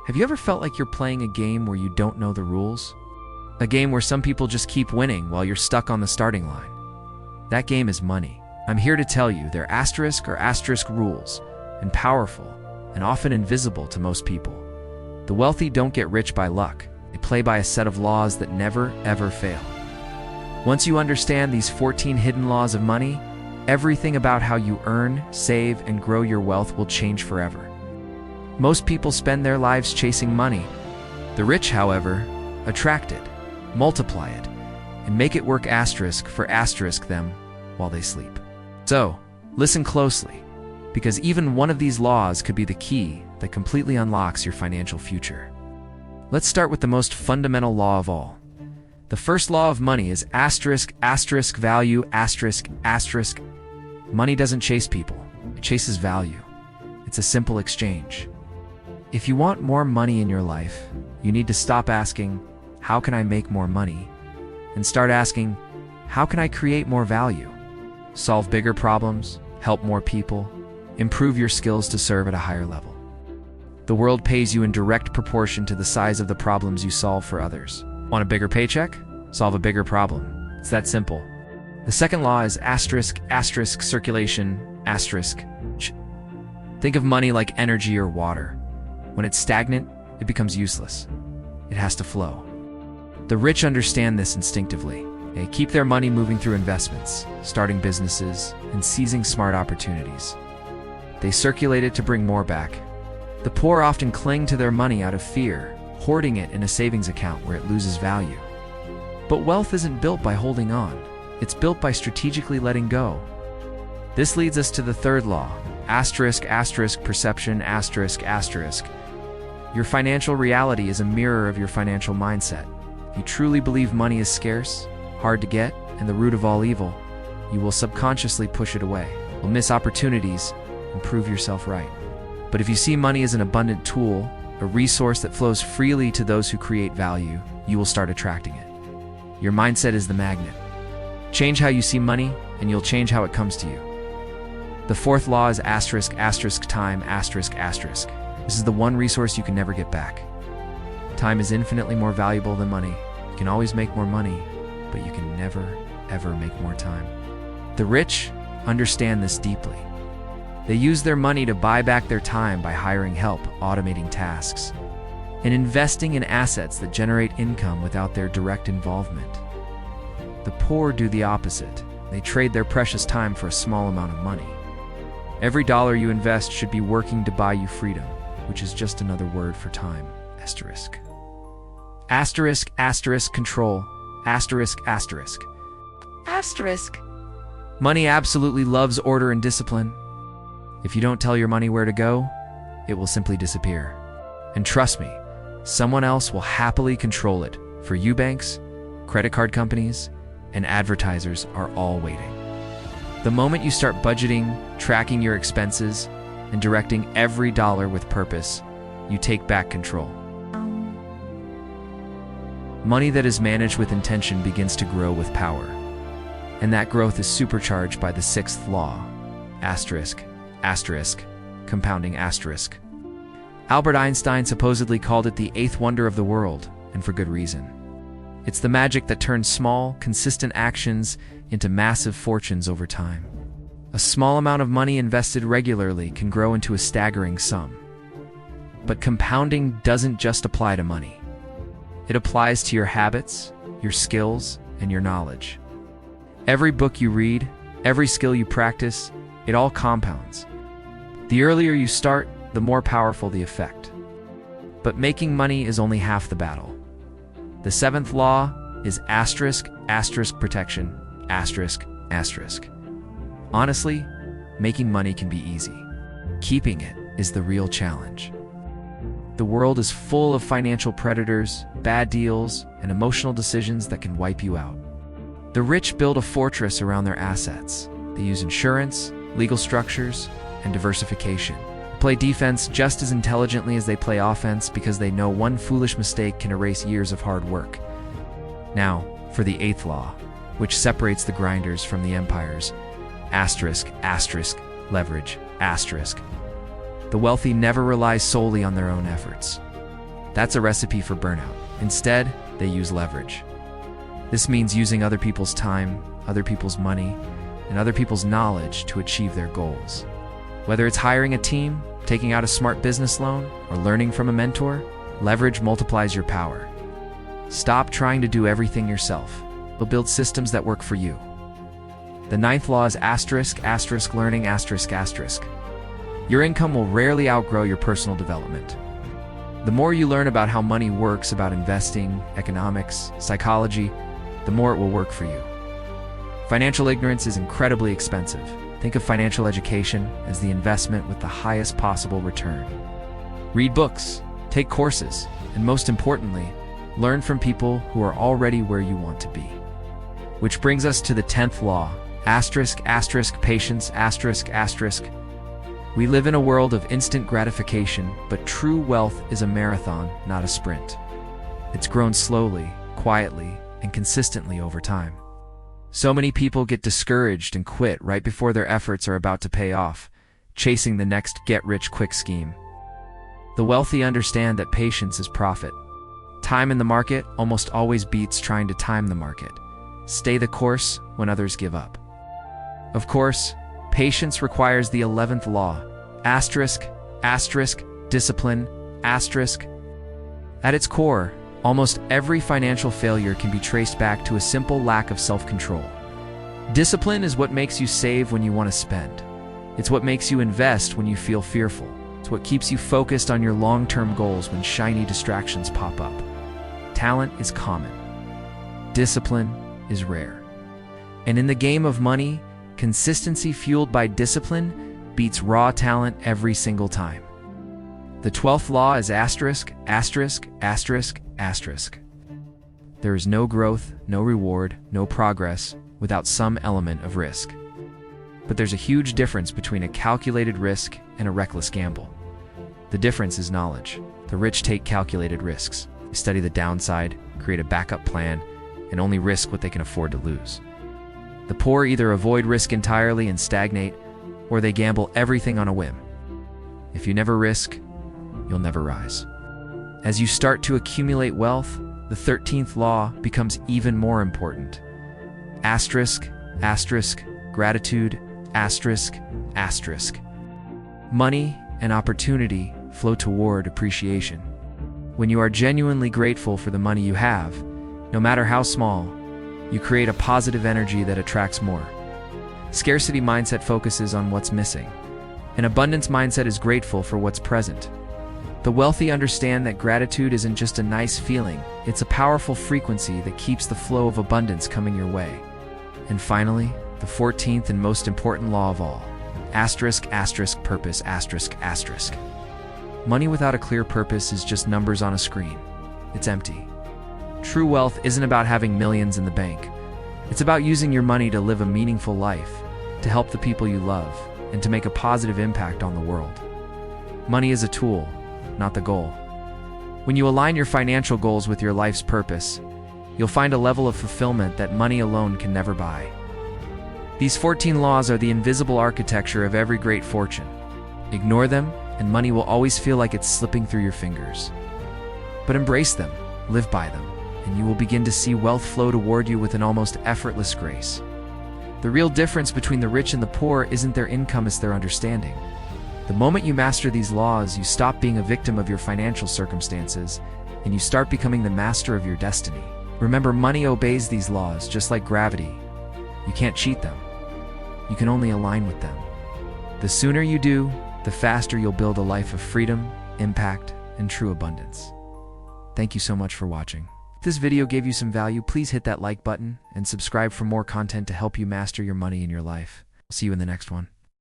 Have you ever felt like you're playing a game where you don't know the rules? A game where some people just keep winning while you're stuck on the starting line. That game is money. I'm here to tell you they're asterisk or asterisk rules, and powerful, and often invisible to most people. The wealthy don't get rich by luck. They play by a set of laws that never, ever fail. Once you understand these 14 hidden laws of money, everything about how you earn, save, and grow your wealth will change forever. Most people spend their lives chasing money. The rich, however, attract it, multiply it, and make it work asterisk for asterisk them while they sleep. So, listen closely, because even one of these laws could be the key that completely unlocks your financial future. Let's start with the most fundamental law of all. The first law of money is asterisk, asterisk, value, asterisk, asterisk. Money doesn't chase people, it chases value. It's a simple exchange. If you want more money in your life, you need to stop asking, how can I make more money? And start asking, how can I create more value? Solve bigger problems, help more people, improve your skills to serve at a higher level. The world pays you in direct proportion to the size of the problems you solve for others. Want a bigger paycheck? Solve a bigger problem. It's that simple. The second law is asterisk, asterisk, circulation, asterisk. Think of money like energy or water. When it's stagnant, it becomes useless. It has to flow. The rich understand this instinctively. They keep their money moving through investments, starting businesses, and seizing smart opportunities. They circulate it to bring more back. The poor often cling to their money out of fear, hoarding it in a savings account where it loses value. But wealth isn't built by holding on. It's built by strategically letting go. This leads us to the third law, asterisk, asterisk, perception, asterisk, asterisk. Your financial reality is a mirror of your financial mindset. If you truly believe money is scarce, hard to get, and the root of all evil, you will subconsciously push it away, will miss opportunities, and prove yourself right. But if you see money as an abundant tool, a resource that flows freely to those who create value, you will start attracting it. Your mindset is the magnet. Change how you see money, and you'll change how it comes to you. The fourth law is asterisk, asterisk, time, asterisk, asterisk. This is the one resource you can never get back. Time is infinitely more valuable than money. You can always make more money, but you can never, ever make more time. The rich understand this deeply. They use their money to buy back their time by hiring help, automating tasks, and investing in assets that generate income without their direct involvement. The poor do the opposite. They trade their precious time for a small amount of money. Every dollar you invest should be working to buy you freedom, which is just another word for time, asterisk. Asterisk, asterisk, control, asterisk, asterisk. Asterisk. Money absolutely loves order and discipline. If you don't tell your money where to go, it will simply disappear. And trust me, someone else will happily control it. For you, banks, credit card companies, and advertisers are all waiting. The moment you start budgeting, tracking your expenses, and directing every dollar with purpose, you take back control. Money that is managed with intention begins to grow with power. And that growth is supercharged by the sixth law, asterisk, asterisk, compounding asterisk. Albert Einstein supposedly called it the eighth wonder of the world, and for good reason. It's the magic that turns small, consistent actions into massive fortunes over time. A small amount of money invested regularly can grow into a staggering sum. But compounding doesn't just apply to money. It applies to your habits, your skills, and your knowledge. Every book you read, every skill you practice, it all compounds. The earlier you start, the more powerful the effect. But making money is only half the battle. The seventh law is asterisk, asterisk, protection, asterisk, asterisk. Honestly, making money can be easy. Keeping it is the real challenge. The world is full of financial predators, bad deals, and emotional decisions that can wipe you out. The rich build a fortress around their assets. They use insurance, legal structures, and diversification. They play defense just as intelligently as they play offense because they know one foolish mistake can erase years of hard work. Now, for the eighth law, which separates the grinders from the empires. Asterisk, asterisk, leverage, asterisk. The wealthy never rely solely on their own efforts. That's a recipe for burnout. Instead, they use leverage. This means using other people's time, other people's money, and other people's knowledge to achieve their goals. Whether it's hiring a team, taking out a smart business loan, or learning from a mentor, leverage multiplies your power. Stop trying to do everything yourself. You'll build systems that work for you. The ninth law is learning Your income will rarely outgrow your personal development. The more you learn about how money works, about investing, economics, psychology, the more it will work for you. Financial ignorance is incredibly expensive. Think of financial education as the investment with the highest possible return. Read books, take courses, and most importantly, learn from people who are already where you want to be. Which brings us to the 10th law, patience, We live in a world of instant gratification, but true wealth is a marathon, not a sprint. It's grown slowly, quietly, and consistently over time. So many people get discouraged and quit right before their efforts are about to pay off, chasing the next get-rich-quick scheme. The wealthy understand that patience is profit. Time in the market almost always beats trying to time the market. Stay the course when others give up. Of course, patience requires the 11th law, discipline, At its core, almost every financial failure can be traced back to a simple lack of self-control. Discipline is what makes you save when you want to spend. It's what makes you invest when you feel fearful. It's what keeps you focused on your long-term goals when shiny distractions pop up. Talent is common. Discipline is rare. And in the game of money, consistency fueled by discipline beats raw talent every single time. The 12th law is There is no growth, no reward, no progress without some element of risk. But there's a huge difference between a calculated risk and a reckless gamble. The difference is knowledge. The rich take calculated risks. They study the downside, create a backup plan, and only risk what they can afford to lose. The poor either avoid risk entirely and stagnate, or they gamble everything on a whim. If you never risk, you'll never rise. As you start to accumulate wealth, the 13th law becomes even more important. Gratitude, Money and opportunity flow toward appreciation. When you are genuinely grateful for the money you have, no matter how small, you create a positive energy that attracts more. Scarcity mindset focuses on what's missing. An abundance mindset is grateful for what's present. The wealthy understand that gratitude isn't just a nice feeling, it's a powerful frequency that keeps the flow of abundance coming your way. And finally, the 14th and most important law of all, purpose, Money without a clear purpose is just numbers on a screen. It's empty. True wealth isn't about having millions in the bank. It's about using your money to live a meaningful life, to help the people you love, and to make a positive impact on the world. Money is a tool, not the goal. When you align your financial goals with your life's purpose, you'll find a level of fulfillment that money alone can never buy. These 14 laws are the invisible architecture of every great fortune. Ignore them, and money will always feel like it's slipping through your fingers. But embrace them, live by them, and you will begin to see wealth flow toward you with an almost effortless grace. The real difference between the rich and the poor isn't their income, it's their understanding. The moment you master these laws, you stop being a victim of your financial circumstances, and you start becoming the master of your destiny. Remember, money obeys these laws just like gravity. You can't cheat them. You can only align with them. The sooner you do, the faster you'll build a life of freedom, impact, and true abundance. Thank you so much for watching. If this video gave you some value, please hit that like button and subscribe for more content to help you master your money in your life. I'll see you in the next one.